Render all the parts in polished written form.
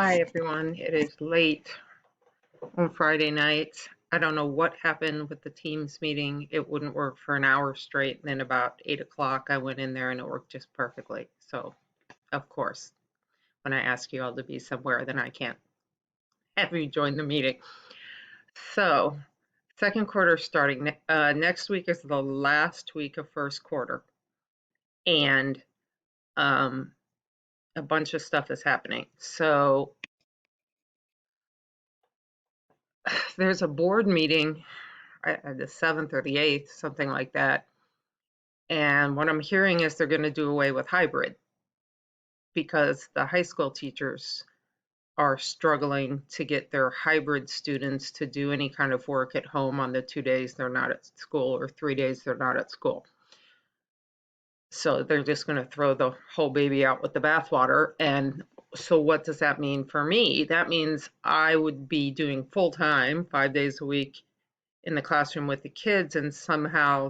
Hi, everyone. It is late on Friday night. I don't know what happened with the Teams meeting. It wouldn't work for an hour straight. And then about 8 o'clock, I went in there and it worked just perfectly. So, of course, when I ask you all to be somewhere, then I can't have you join the meeting. So, second quarter starting next week is the last week of first quarter. And um, a bunch of stuff is happening. So, there's a board meeting the 7th or the 8th, something like that. And what I'm hearing is they're going to do away with hybrid because the high school teachers are struggling to get their hybrid students to do any kind of work at home on the 2 days they're not at school or 3 days they're not at school. So they're just going to throw the whole baby out with the bathwater. And so what does that mean for me? That means I would be doing full time, 5 days a week in the classroom with the kids, and somehow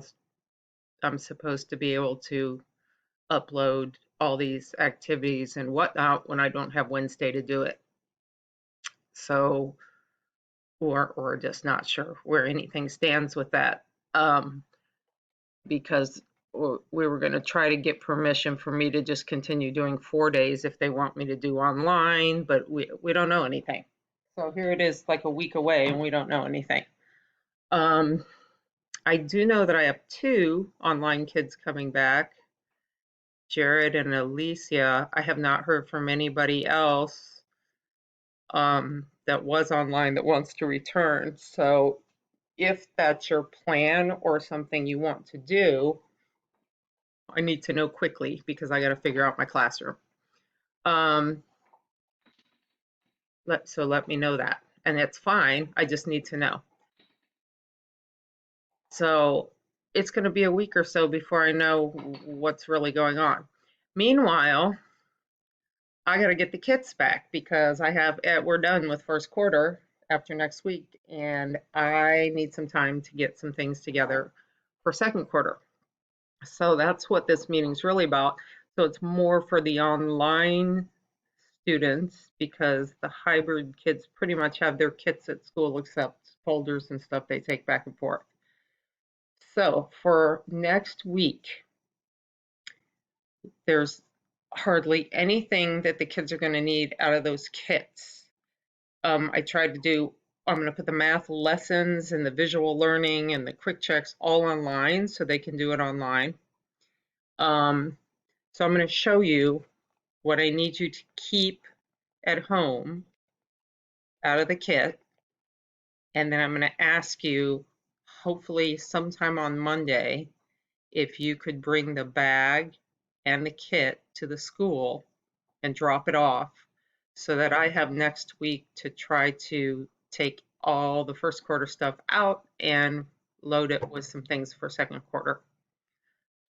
I'm supposed to be able to upload all these activities and whatnot when I don't have Wednesday to do it. So, or just not sure where anything stands with that. Because we were going to try to get permission for me to just continue doing 4 days if they want me to do online, but we don't know anything. So here it is, like a week away, and we don't know anything. I do know that I have two online kids coming back, Jared and Alicia. I have not heard from anybody else that was online that wants to return. So if that's your plan or something you want to do, I need to know quickly because I got to figure out my classroom. Um, let me know that, and it's fine. I just need to know. So it's going to be a week or so before I know what's really going on. Meanwhile, I got to get the kits back because we're done with first quarter after next week, and I need some time to get some things together for second quarter. So that's what this meeting's really about. So it's more for the online students because the hybrid kids pretty much have their kits at school except folders and stuff they take back and forth. So for next week, there's hardly anything that the kids are going to need out of those kits. I tried to do, I'm going to put the math lessons and the visual learning and the quick checks all online so they can do it online. So I'm going to show you what I need you to keep at home out of the kit. And then I'm going to ask you, hopefully sometime on Monday, if you could bring the bag and the kit to the school and drop it off so that I have next week to try to take all the first quarter stuff out and load it with some things for second quarter.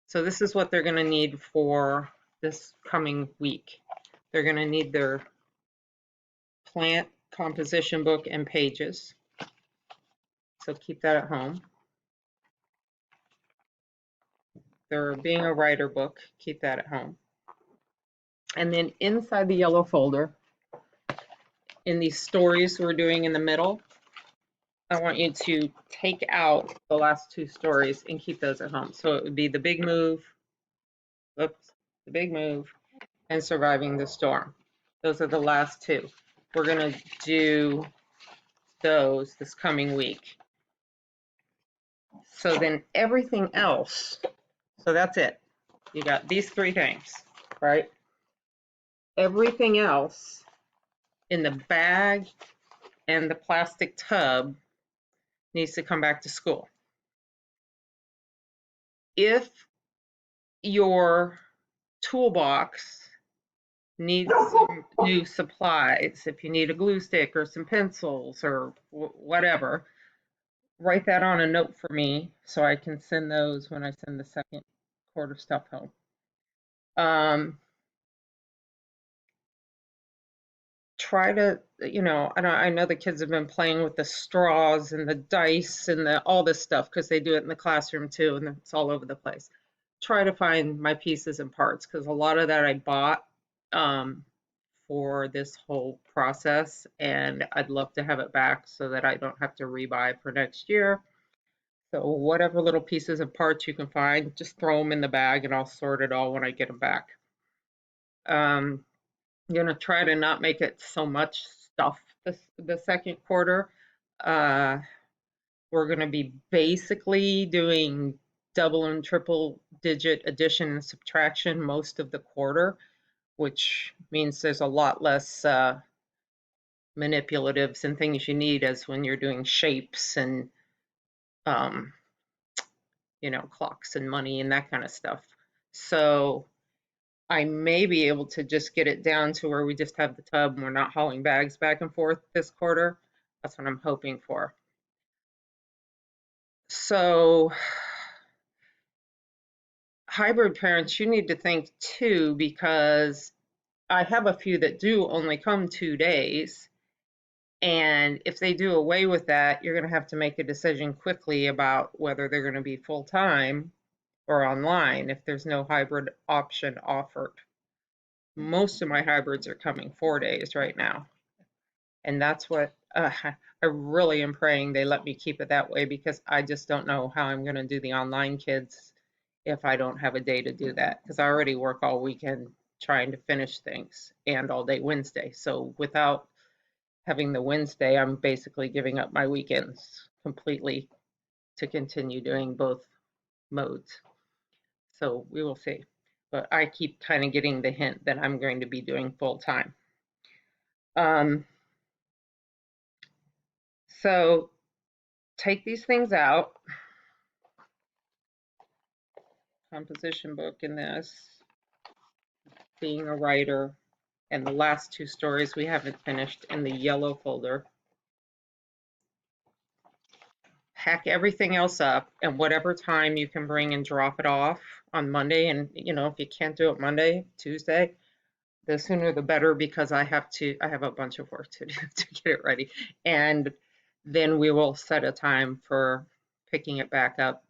So this is what they're going to need for this coming week. They're going to need their plant composition book and pages. So keep that at home. Their Being a Writer book, keep that at home. And then inside the yellow folder, in these stories we're doing in the middle, I want you to take out the last two stories and keep those at home. So it would be The Big Move, The Big Move, and Surviving the Storm. Those are the last two. We're going to do those this coming week. So then everything else, so that's it. You got these three things, right? Everything else in the bag and the plastic tub needs to come back to school. If your toolbox needs some new supplies, if you need a glue stick or some pencils or whatever, write that on a note for me so I can send those when I send the second quarter stuff home. Try to, I know the kids have been playing with the straws and the dice and all this stuff because they do it in the classroom too, and it's all over the place. Try to find my pieces and parts because a lot of that I bought for this whole process, and I'd love to have it back so that I don't have to rebuy for next year. So whatever little pieces and parts you can find, just throw them in the bag and I'll sort it all when I get them back. I'm gonna try to not make it so much stuff the second quarter. Uh, we're gonna be basically doing double and triple digit addition and subtraction most of the quarter, which means there's a lot less manipulatives and things you need as when you're doing shapes and um, clocks and money and that kind of stuff. So I may be able to just get it down to where we just have the tub and we're not hauling bags back and forth this quarter. That's what I'm hoping for. So hybrid parents, you need to think too, because I have a few that do only come 2 days. And if they do away with that, you're going to have to make a decision quickly about whether they're going to be full time or online if there's no hybrid option offered. Most of my hybrids are coming 4 days right now. And that's what I really am praying they let me keep it that way, because I just don't know how I'm going to do the online kids if I don't have a day to do that, because I already work all weekend trying to finish things and all day Wednesday. So without having the Wednesday, I'm basically giving up my weekends completely to continue doing both modes. So we will see. But I keep kind of getting the hint that I'm going to be doing full time. So take these things out. Composition book in this, being a writer, and the last 2 stories we haven't finished in the yellow folder. Pack everything else up, and whatever time you can bring and drop it off on Monday. And if you can't do it Monday, Tuesday, the sooner the better, because I have a bunch of work to do to get it ready. And then we will set a time for picking it back up.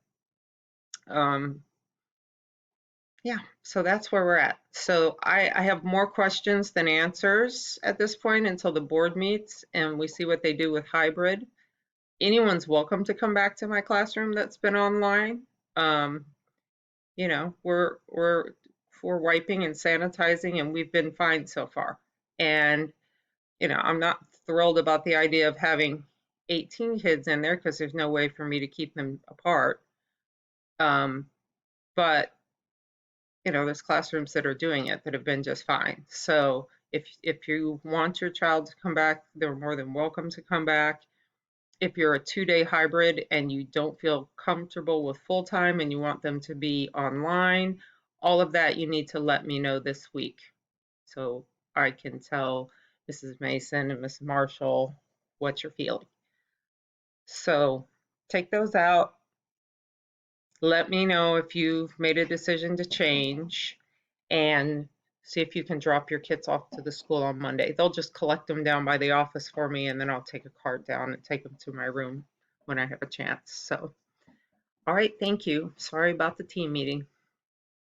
Yeah, so that's where we're at. So I have more questions than answers at this point until the board meets and we see what they do with hybrid. Anyone's welcome to come back to my classroom that's been online. We're wiping and sanitizing and we've been fine so far. And I'm not thrilled about the idea of having 18 kids in there because there's no way for me to keep them apart. But there's classrooms that are doing it that have been just fine. So if you want your child to come back, they're more than welcome to come back. If you're a 2-day hybrid and you don't feel comfortable with full-time and you want them to be online, all of that you need to let me know this week. So I can tell Mrs. Mason and Mrs. Marshall what you're feeling. So take those out. Let me know if you've made a decision to change, and see if you can drop your kids off to the school on Monday. They'll just collect them down by the office for me, and then I'll take a cart down and take them to my room when I have a chance. So, all right, thank you. Sorry about the team meeting.